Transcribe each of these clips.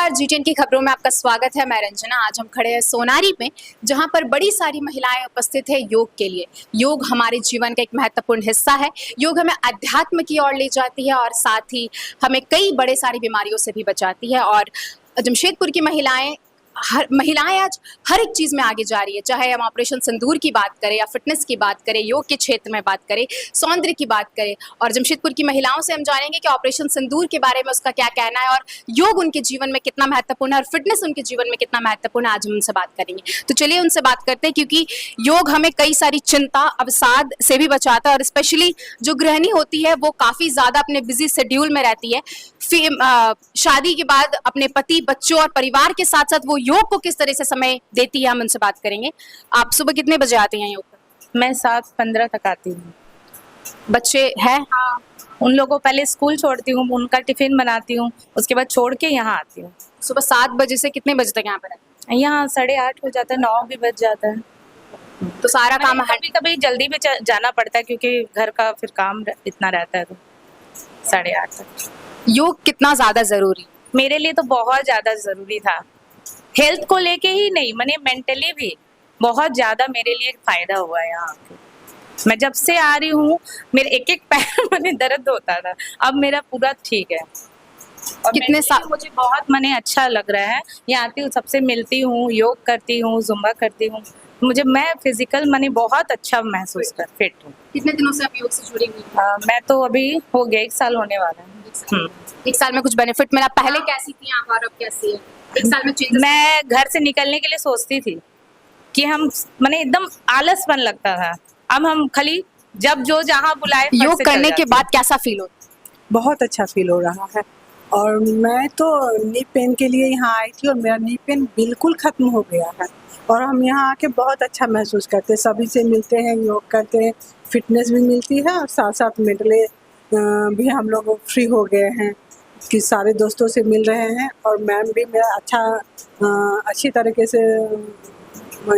नमस्कार, जी10 की खबरों में आपका स्वागत है। मैं रंजना। आज हम खड़े हैं सोनारी में, जहां पर बड़ी सारी महिलाएं उपस्थित है योग के लिए। योग हमारे जीवन का एक महत्वपूर्ण हिस्सा है। योग हमें अध्यात्म की ओर ले जाती है और साथ ही हमें कई बड़े सारी बीमारियों से भी बचाती है। और जमशेदपुर की महिलाएं आज हर एक चीज़ में आगे जा रही है, चाहे हम ऑपरेशन सिंदूर की बात करें या फिटनेस की बात करें, योग के क्षेत्र में बात करें, सौंदर्य की बात करें। और जमशेदपुर की महिलाओं से हम जानेंगे कि ऑपरेशन सिंदूर के बारे में उसका क्या कहना है और योग उनके जीवन में कितना महत्वपूर्ण है और फिटनेस उनके जीवन में कितना महत्वपूर्ण है। आज हम उनसे बात करेंगे, तो चलिए उनसे बात करते हैं, क्योंकि योग हमें कई सारी चिंता अवसाद से भी बचाता है। और स्पेशली जो गृहिणी होती है वो काफ़ी ज़्यादा अपने बिजी शेड्यूल में रहती है। शादी के बाद अपने पति, बच्चों और परिवार के साथ साथ वो योग को किस तरह से समय देती है, हम उनसे बात करेंगे। आप सुबह कितने बजे आती हैं योग पर? मैं 7:15 तक आती हूँ। बच्चे हैं? हाँ, उन लोगों को पहले स्कूल छोड़ती हूँ, उनका टिफिन बनाती हूँ, उसके बाद छोड़ के यहाँ आती हूँ। सुबह 7 बजे से कितने बजे तक यहाँ पर रहती हैं? यहाँ 8:30 हो जाता है, 9 भी बज जाता है। तो सारा काम कभी कभी जल्दी भी जाना पड़ता है, क्योंकि घर का फिर काम इतना रहता है, तो 8:30 तक। योग कितना ज्यादा जरूरी? मेरे लिए तो बहुत ज्यादा जरूरी था। हेल्थ को लेके ही नहीं, मैंने मेंटली भी बहुत ज्यादा मेरे लिए फायदा हुआ है यहाँ आके। मैं जब से आ रही हूँ, मेरे एक एक पैर मैंने दर्द होता था, अब मेरा पूरा ठीक है। और कितने साल? मुझे बहुत मैंने अच्छा लग रहा है। यहाँ आती हूँ, सबसे मिलती हूँ, योग करती हूँ, जुम्बा करती हूँ। मैं फिजिकल मैंने बहुत अच्छा महसूस कर फिट हूँ। कितने दिनों से आप योग से जुड़ी हुई हैं? मैं तो अभी हो गया 1 साल होने वाला है। 1 साल में कुछ बेनिफिट मिला? पहले कैसी थी आप और अब कैसी है? 1 साल में चेंजेस? मैं घर से निकलने के लिए सोचती थी कि हम मैंने एकदम आलसपन लगता था। अब हम खाली जब जो जहाँ बुलाए योग करने के बाद कैसा फील होता है? बहुत अच्छा फील हो रहा है। और मैं तो नी पेन के लिए यहाँ आई थी और मेरा नी पेन बिल्कुल ख़त्म हो गया है। और हम यहाँ आके बहुत अच्छा महसूस करते हैं, सभी से मिलते हैं, योग करते हैं, फिटनेस भी मिलती है और साथ साथ मेंटली भी हम लोग फ्री हो गए हैं कि सारे दोस्तों से मिल रहे हैं। और मैम भी मेरा अच्छी तरीके से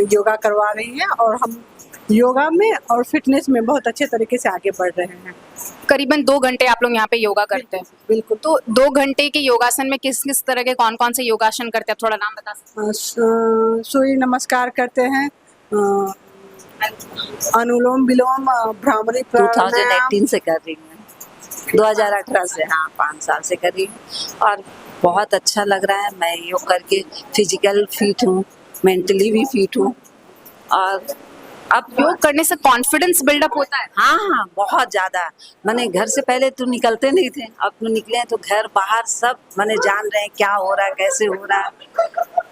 योगा करवा रही हैं और हम योगा में और फिटनेस में बहुत अच्छे तरीके से आगे बढ़ रहे हैं। करीबन 2 घंटे आप लोग यहाँ पे योगा करते हैं? बिल्कुल। तो 2 घंटे के योगासन में किस किस तरह के कौन कौन से योगासन करते हैं, आप थोड़ा नाम बता सकते हैं? सूर्य नमस्कार करते हैं, अनुलोम विलोम, भ्रामरी प्राणायाम। 2018 से कर रही हूँ, 2018 से, हाँ 5 साल से कर रही हूँ और बहुत अच्छा लग रहा है। मैं योग करके फिजिकल फिट हूँ, मेंटली भी फिट हूँ। और अब योग करने से कॉन्फिडेंस बिल्डअप होता है? हाँ, बहुत ज़्यादा। मैंने घर से पहले तो निकलते नहीं थे, अब तो निकले हैं तो घर बाहर सब मैंने जान रहे हैं क्या हो रहा है, कैसे हो रहा है,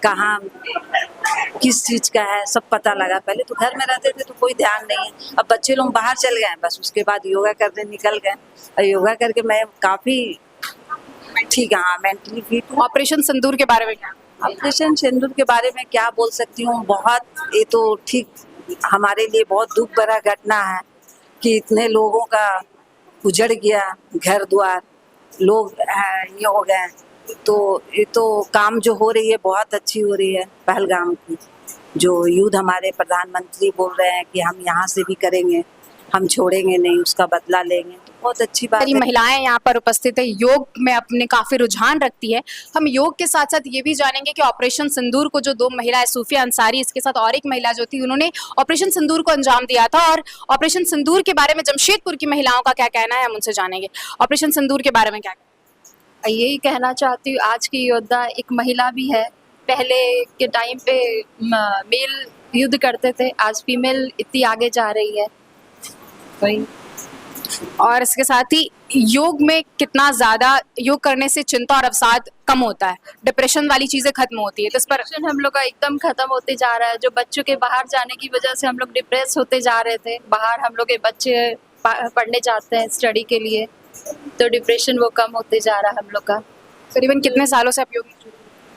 कहाँ किस चीज़ का है, सब पता लगा। पहले तो घर में रहते थे तो कोई ध्यान नहीं है, अब बच्चे लोग बाहर चल गए हैं, बस उसके बाद योगा करने निकल गए और योगा करके मैं काफ़ी ठीक है, हाँ मेंटली फिट हूँ। ऑपरेशन सिंदूर के बारे में क्या? ऑपरेशन सिंदूर के बारे में क्या बोल सकती हूँ, बहुत ये तो ठीक हमारे लिए बहुत दुख भरा घटना है कि इतने लोगों का उजड़ गया घर द्वार, लोग ये हो गए। तो ये तो काम जो हो रही है बहुत अच्छी हो रही है। पहलगाम की जो युद्ध हमारे प्रधानमंत्री बोल रहे हैं कि हम यहाँ से भी करेंगे, हम छोड़ेंगे नहीं, उसका बदला लेंगे, तो बहुत अच्छी बात है। महिलाएं यहाँ पर उपस्थित है, योग में अपने काफी रुझान रखती है। हम योग के साथ साथ ये भी जानेंगे कि ऑपरेशन सिंदूर को जो 2 महिलाएं, सूफिया अंसारी, इसके साथ और एक महिला जो थी, उन्होंने ऑपरेशन सिंदूर को अंजाम दिया था। और ऑपरेशन सिंदूर के बारे में जमशेदपुर की महिलाओं का क्या कहना है, हम उनसे जानेंगे। ऑपरेशन सिंदूर के बारे में क्या? यही कहना चाहती हूँ, आज की योद्धा एक महिला भी है। पहले के टाइम पे मेल युद्ध करते थे, आज फीमेल इतनी आगे जा रही है। वही। और इसके साथ ही योग में कितना ज्यादा योग करने से चिंता और अवसाद कम होता है, डिप्रेशन वाली चीजें खत्म होती है, तो इस पर हम लोग का एकदम खत्म होते जा रहा है। जो बच्चों के बाहर जाने की वजह से हम लोग डिप्रेस होते जा रहे थे, बाहर हम लोग के बच्चे पढ़ने जाते हैं स्टडी के लिए, तो डिप्रेशन वो कम होते जा रहा है हम लोग का। करीबन कितने सालों से आप योग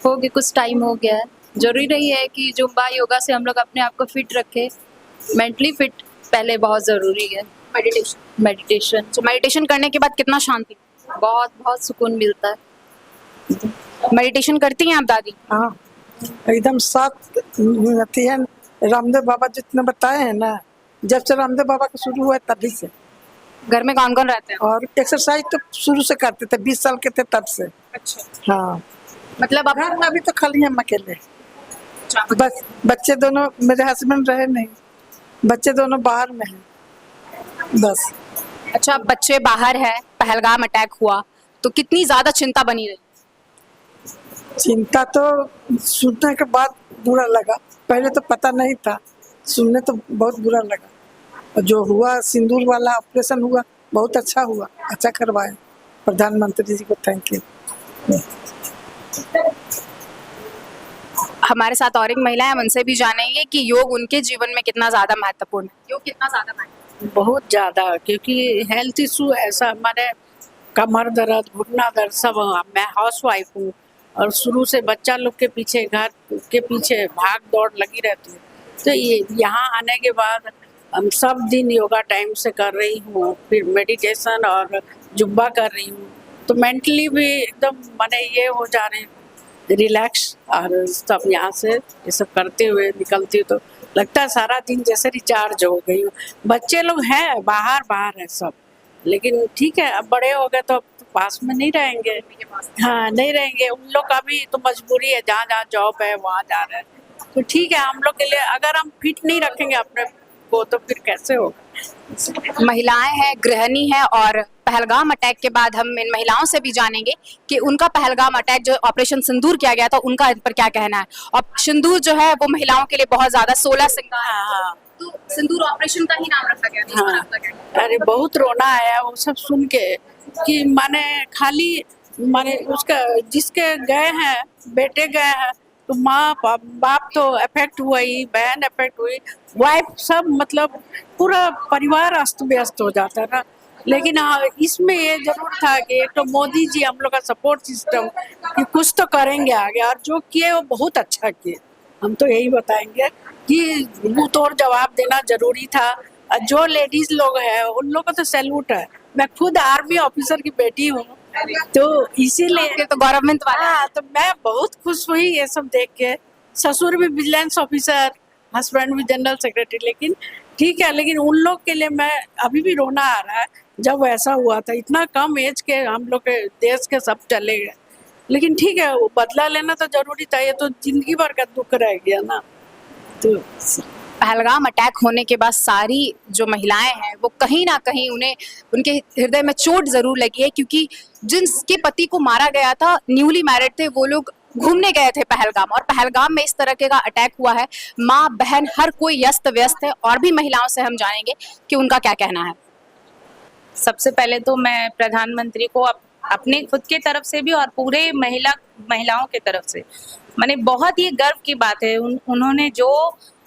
हो गया, कुछ टाइम हो गया है। जरूरी नहीं है कि जुम्बा योगा से हम लोग अपने आप को फिट रखें, मेंटली फिट पहले बहुत ज़रूरी है। मेडिटेशन करने के बाद कितना शांति? बहुत सुकून मिलता है। मेडिटेशन करती हैं आप दादी? हाँ, एकदम साथ रहती है। रामदेव बाबा जितने बताए हैं ना, जब से रामदेव बाबा का शुरू हुआ तभी से। घर में कौन कौन रहते हैं? और एक्सरसाइज तो शुरू से करते थे, 20 साल के थे तब से। अच्छा। हाँ, मतलब अब घर में अभी तो खाली हम अकेले, बस बच्चे दोनों, मेरे हस्बैंड रहे नहीं, बच्चे दोनों बाहर में हैं बस। अच्छा, बच्चे बाहर है, पहलगाम अटैक हुआ तो कितनी ज्यादा चिंता बनी रही? चिंता तो सुनने के बाद बुरा लगा, पहले तो पता नहीं था, सुनने तो बहुत बुरा लगा। और जो हुआ सिंदूर वाला ऑपरेशन हुआ बहुत अच्छा हुआ, अच्छा करवाया, प्रधानमंत्री जी को थैंक यू। हमारे साथ और एक महिला है, हम उनसे भी जानेंगे कि योग उनके जीवन में कितना ज्यादा महत्वपूर्ण है। योग कितना ज्यादा महत्वपूर्ण? बहुत ज़्यादा, क्योंकि हेल्थ इशू ऐसा हमारे कमर दर्द, घुटना दर्द सब, मैं हाउस वाइफ हूँ और शुरू से बच्चा लोग के पीछे, घर के पीछे भाग दौड़ लगी रहती है। तो ये यहाँ आने के बाद हम सब दिन योगा टाइम से कर रही हूँ, फिर मेडिटेशन और जुम्बा कर रही हूँ, तो मेंटली भी एकदम माने ये हो जा रहे हैं रिलैक्स। और सब यहाँ से ये सब करते हुए निकलती हूँ तो लगता है सारा दिन जैसे रिचार्ज हो गई हूँ। बच्चे लोग हैं बाहर है सब, लेकिन ठीक है, अब बड़े हो गए तो अब तो पास में नहीं रहेंगे। हाँ, नहीं रहेंगे, उन लोग का भी तो मजबूरी है, जहाँ जहाँ जॉब है वहाँ जा रहे हैं। तो ठीक है, हम लोग के लिए अगर हम फिट नहीं रखेंगे अपने को तो फिर कैसे होगा। महिलाएं हैं, गृहिणी हैं, और पहलगाम अटैक के बाद हम इन महिलाओं से भी जानेंगे कि उनका पहलगाम अटैक जो ऑपरेशन सिंदूर किया गया था उनका इन पर क्या कहना है। और सिंदूर जो है वो महिलाओं के लिए बहुत ज्यादा 16 श्रृंगार है। हाँ, तो सिंदूर ऑपरेशन का ही नाम रखा गया था, इस पर हाँ, आपका क्या कहना है? अरे बहुत रोना आया वो सब सुन के कि माने खाली माने उसका जिसके गए हैं, बेटे गए हैं, तो माँ बाप तो अफेक्ट हुआ ही, बहन अफेक्ट हुई, वाइफ, सब मतलब पूरा परिवार अस्त व्यस्त हो जाता है ना। लेकिन हाँ, इसमें ये जरूर था कि एक तो मोदी जी हम लोग का सपोर्ट सिस्टम कि कुछ तो करेंगे आगे, और जो किए वो बहुत अच्छा किए। हम तो यही बताएंगे कि मुंह तोड़ जवाब देना जरूरी था। और जो लेडीज लोग हैं उन लोगों को तो सैल्यूट है। मैं खुद आर्मी ऑफिसर की बेटी हूँ, तो इसीलिए ये तो गौरवान्वित वाला है। हाँ, तो मैं बहुत खुश हुई ये सब देख के। ससुर भी विजिलेंस ऑफिसर, हस्बैंड भी जनरल सेक्रेटरी, लेकिन ठीक है, लेकिन उन लोग के लिए मैं अभी भी रोना आ रहा है। जब ऐसा हुआ था, इतना कम एज के हम लोग के देश के सब चले गए, लेकिन ठीक है, वो बदला लेना तो जरूरी था, ये तो जिंदगी भर का दुख रह गया ना। तो पहलगाम अटैक होने के बाद सारी जो महिलाएं हैं वो कहीं ना कहीं उन्हें उनके हृदय में चोट जरूर लगी है, क्योंकि जिनके पति को मारा गया था, न्यूली मैरिड थे, वो लोग घूमने गए थे पहलगाम, और पहलगाम में इस तरह का अटैक हुआ है। माँ बहन हर कोई व्यस्त व्यस्त है। और भी महिलाओं से हम जानेंगे कि उनका क्या कहना है। सबसे पहले तो मैं प्रधानमंत्री को अपने खुद के तरफ से भी और पूरे महिलाओं के तरफ से माने बहुत ही गर्व की बात है उन्होंने जो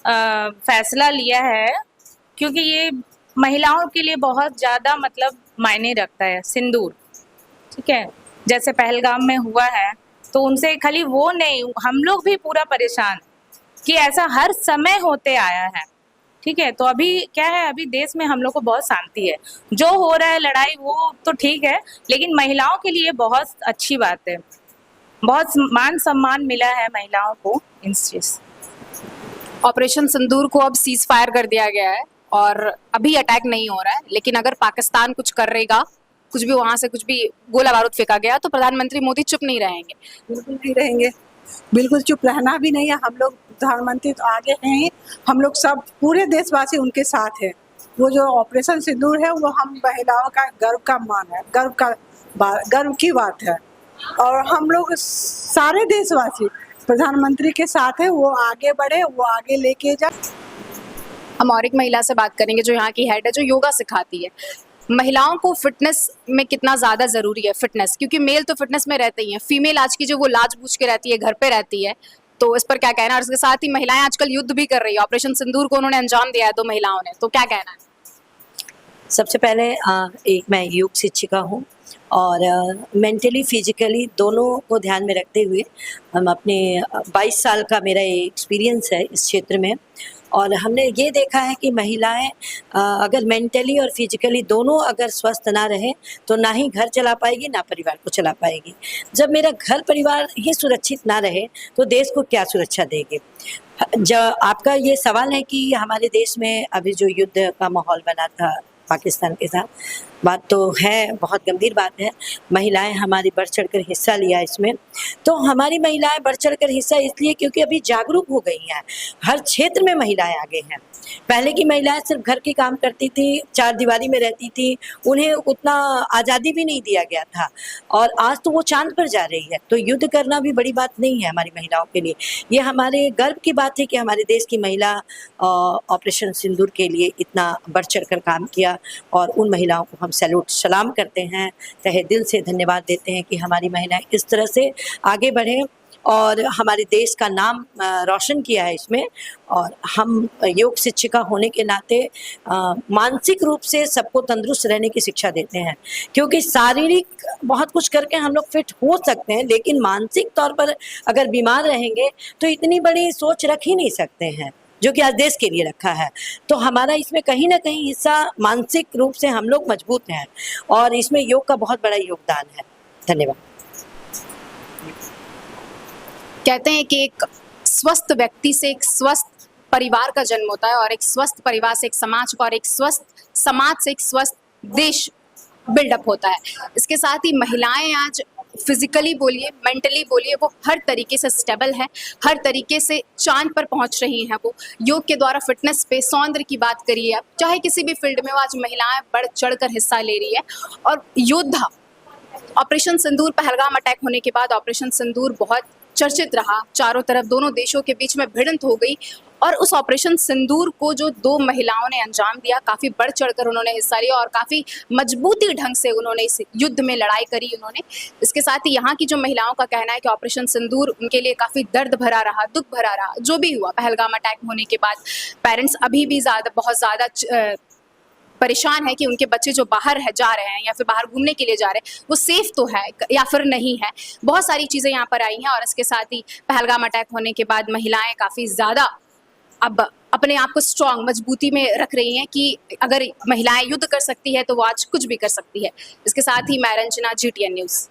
फैसला लिया है, क्योंकि ये महिलाओं के लिए बहुत ज़्यादा मतलब मायने रखता है सिंदूर। ठीक है, जैसे पहलगाम में हुआ है, तो उनसे खाली वो नहीं, हम लोग भी पूरा परेशान कि ऐसा हर समय होते आया है। ठीक है, तो अभी क्या है, अभी देश में हम लोग को बहुत शांति है। जो हो रहा है लड़ाई वो तो ठीक है, लेकिन महिलाओं के लिए बहुत अच्छी बात है, बहुत मान सम्मान मिला है महिलाओं को इन चीज। ऑपरेशन सिंदूर को अब सीज फायर कर दिया गया है और अभी अटैक नहीं हो रहा है, लेकिन अगर पाकिस्तान कुछ करेगा, कुछ भी वहां से कुछ भी गोला बारूद फेंका गया, तो प्रधानमंत्री मोदी चुप नहीं रहेंगे। बिल्कुल नहीं रहेंगे, बिल्कुल चुप रहना भी नहीं है। हम लोग प्रधानमंत्री तो आगे हैं ही, हम लोग सब पूरे देशवासी उनके साथ हैं। वो जो ऑपरेशन सिंदूर है वो हम महिलाओं का गर्व का मान है, गर्व की बात है। और हम लोग सारे देशवासी प्रधानमंत्री के साथ है, वो आगे बढ़े, वो आगे लेके जाए। हम और एक महिला से बात करेंगे जो यहाँ की हेड है, जो योगा सिखाती है। महिलाओं को फिटनेस में कितना ज़्यादा ज़रूरी है फिटनेस, क्योंकि मेल तो फिटनेस में रहते ही हैं, फीमेल आज की जो वो लाज बूझ के रहती है, घर पे रहती है, तो इस पर क्या कहना है। और इसके साथ ही महिलाएं आजकल युद्ध भी कर रही है, ऑपरेशन सिंदूर को उन्होंने अंजाम दिया है 2 महिलाओं ने, तो क्या कहना है। सबसे पहले एक मैं योग शिक्षिका हूँ और मेंटली फिजिकली दोनों को ध्यान में रखते हुए हम अपने 22 साल का मेरा एक्सपीरियंस है इस क्षेत्र में, और हमने ये देखा है कि महिलाएं अगर मेंटली और फिजिकली दोनों अगर स्वस्थ ना रहे तो ना ही घर चला पाएगी ना परिवार को चला पाएगी। जब मेरा घर परिवार ही सुरक्षित ना रहे तो देश को क्या सुरक्षा देंगे। जब आपका ये सवाल है कि हमारे देश में अभी जो युद्ध का माहौल बना था पाकिस्तान के साथ, बात तो है, बहुत गंभीर बात है। महिलाएं हमारी बढ़ चढ़कर हिस्सा लिया इसमें। तो हमारी महिलाएं बढ़ चढ़कर हिस्सा इसलिए क्योंकि अभी जागरूक हो गई हैं, हर क्षेत्र में महिलाएं आगे हैं। पहले की महिलाएं सिर्फ घर के काम करती थी, चार दीवारी में रहती थी, उन्हें उतना आज़ादी भी नहीं दिया गया था, और आज तो वो चांद पर जा रही है। तो युद्ध करना भी बड़ी बात नहीं है हमारी महिलाओं के लिए। ये हमारे गर्व की बात है कि हमारे देश की महिला ऑपरेशन सिंदूर के लिए इतना बढ़ चढ़ कर काम किया, और उन महिलाओं को हम सैल्यूट सलाम करते हैं, तहे दिल से धन्यवाद देते हैं कि हमारी महिलाएं इस तरह से आगे बढ़ें और हमारे देश का नाम रोशन किया है इसमें। और हम योग शिक्षिका होने के नाते मानसिक रूप से सबको तंदुरुस्त रहने की शिक्षा देते हैं, क्योंकि शारीरिक बहुत कुछ करके हम लोग फिट हो सकते हैं, लेकिन मानसिक तौर पर अगर बीमार रहेंगे तो इतनी बड़ी सोच रख ही नहीं सकते हैं जो कि आज देश के लिए रखा है। तो हमारा इसमें कहीं ना कहीं हिस्सा, मानसिक रूप से हम लोग मजबूत हैं, और इसमें योग का बहुत बड़ा योगदान है। धन्यवाद। कहते हैं कि एक स्वस्थ व्यक्ति से एक स्वस्थ परिवार का जन्म होता है, और एक स्वस्थ परिवार से एक समाज का, और एक स्वस्थ समाज से एक स्वस्थ देश बिल्डअप होता है। इसके साथ ही महिलाएं आज फिजिकली बोलिए, मेंटली बोलिए, वो हर तरीके से स्टेबल है, हर तरीके से चांद पर पहुंच रही हैं। वो योग के द्वारा फिटनेस पे, सौंदर्य की बात करिए आप, चाहे किसी भी फील्ड में वो आज महिलाएं बढ़ चढ़कर हिस्सा ले रही है। और योद्धा, ऑपरेशन सिंदूर, पहलगाम अटैक होने के बाद ऑपरेशन सिंदूर बहुत चर्चित रहा, चारों तरफ दोनों देशों के बीच में भिड़ंत हो गई, और उस ऑपरेशन सिंदूर को जो दो महिलाओं ने अंजाम दिया, काफ़ी बढ़ चढ़कर उन्होंने हिस्सा लिया और काफ़ी मजबूती ढंग से उन्होंने इस युद्ध में लड़ाई करी उन्होंने। इसके साथ ही यहाँ की जो महिलाओं का कहना है कि ऑपरेशन सिंदूर उनके लिए काफ़ी दर्द भरा रहा, दुख भरा रहा। जो भी हुआ, पहलगाम अटैक होने के बाद पेरेंट्स अभी भी बहुत ज़्यादा परेशान है कि उनके बच्चे जो बाहर है जा रहे हैं या फिर बाहर घूमने के लिए जा रहे हैं, वो सेफ तो है या फिर नहीं है। बहुत सारी चीज़ें यहाँ पर आई हैं, और इसके साथ ही पहलगाम अटैक होने के बाद महिलाएं काफ़ी ज़्यादा अब अपने आप को स्ट्रॉन्ग, मजबूती में रख रही हैं कि अगर महिलाएं युद्ध कर सकती है तो वो आज कुछ भी कर सकती है। इसके साथ ही मैं रंजना, GTN न्यूज़।